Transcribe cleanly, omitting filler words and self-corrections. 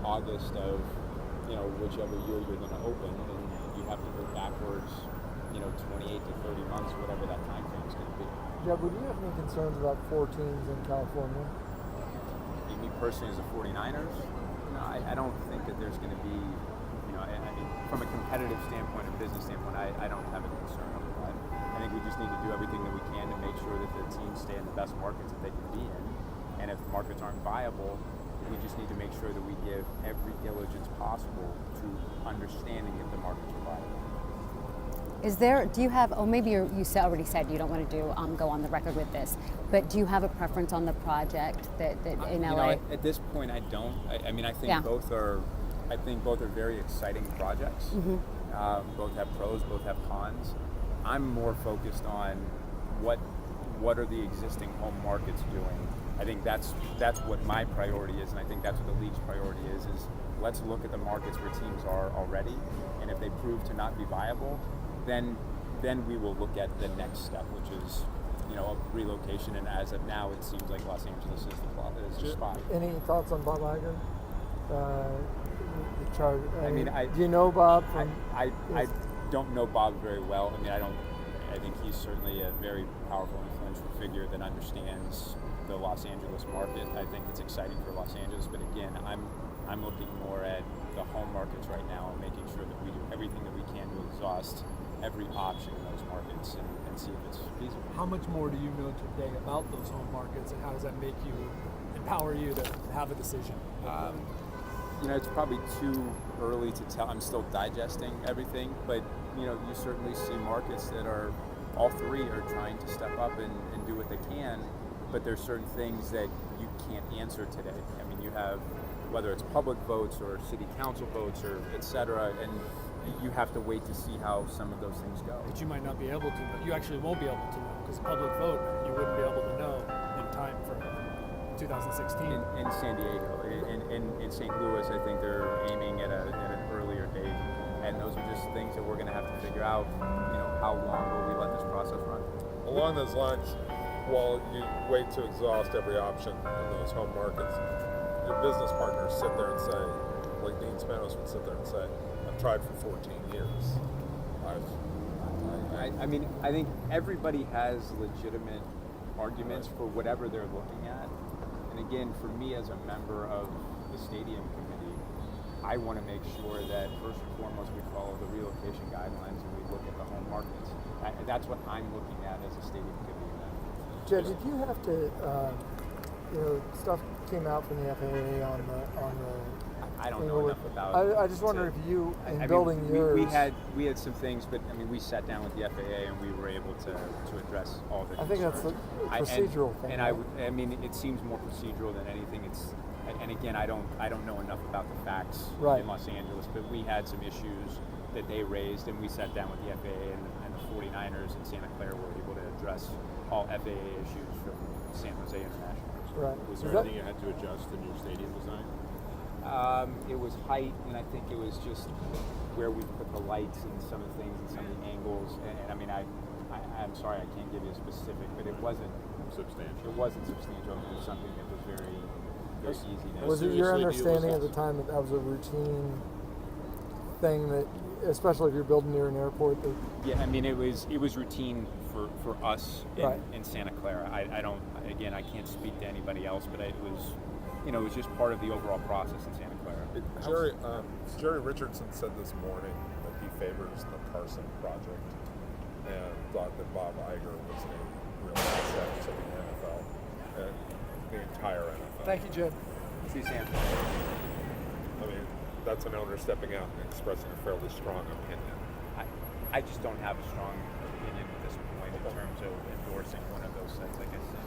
August of, whichever year you're going to open, and you have to go backwards, 28 to 30 months, whatever that time frame is going to be. Yeah, but do you have any concerns about 4 teams in California? Me personally as the 49ers, I don't think that there's going to be, I mean, from a competitive standpoint, a business standpoint, I don't have a concern over that. I think we just need to do everything that we can to make sure that the teams stay in the best markets that they can be in. And if markets aren't viable, we just need to make sure that we give every diligence possible to understanding if the markets are viable. Do you have, maybe you already said you don't want to go on the record with this, but do you have a preference on the project that in LA? At this point, I don't. I mean, I think both are very exciting projects. Mm-hmm. Both have pros, both have cons. I'm more focused on what are the existing home markets doing. I think that's what my priority is, and I think that's what the league's priority is let's look at the markets where teams are already, and if they prove to not be viable, then we will look at the next step, which is a relocation. And as of now, it seems like Los Angeles is the spot. Any thoughts on Bob Iger? Do you know Bob? I don't know Bob very well. I mean, I think he's certainly a very powerful, influential figure that understands the Los Angeles market. I think it's exciting for Los Angeles, but again, I'm looking more at the home markets right now and making sure that we do everything that we can to exhaust every option in those markets and see if it's feasible. How much more do you know today about those home markets, and how does that empower you to have a decision? It's probably too early to tell. I'm still digesting everything, but you certainly see markets that are, all three are trying to step up and do what they can, but there's certain things that you can't answer today. I mean, you have, whether it's public votes or city council votes or et cetera, and you have to wait to see how some of those things go. But you might not be able to, but you actually won't be able to know, because public vote, you wouldn't be able to know in time for 2016. In San Diego, in St. Louis, I think they're aiming at an earlier date, and those are just things that we're going to have to figure out. How long will we let this process run? Along those lines, while you wait to exhaust every option in those home markets, your business partners sit there and say, like Dean Spanos would sit there and say, I've tried for 14 years. I think everybody has legitimate arguments for whatever they're looking at. And again, for me as a member of the stadium committee, I want to make sure that first and foremost we follow the relocation guidelines and we look at the home markets. That's what I'm looking at as a stadium committee member. Jed, did you have to, stuff came out from the FAA on the I don't know enough about it. I just wonder if you, building yours... We had some things, but we sat down with the FAA and we were able to address all the concerns. I think that's a procedural thing. And it seems more procedural than anything. And again, I don't know enough about the facts in Los Angeles, but we had some issues that they raised, and we sat down with the FAA and the 49ers in Santa Clara were able to address all FAA issues from San Jose International. Right. Was there anything you had to adjust in your stadium design? It was height, and I think it was just where we put the lights and some of the things and some of the angles. And I'm sorry, I can't give you a specific, but it wasn't substantial. It wasn't substantial. It was something that was very easy. Was it your understanding at the time that was a routine thing that, especially if you're building near an airport? Yeah, it was routine for us in Santa Clara. I can't speak to anybody else, but it was just part of the overall process in Santa Clara. Jerry Richardson said this morning that he favors the Carson project and thought that Bob Iger was a real asset to the NFL, the entire NFL. Thank you, Jed. See you, Sam. That's an owner stepping out and expressing a fairly strong opinion. I just don't have a strong opinion at this point in terms of endorsing one of those things, like I said.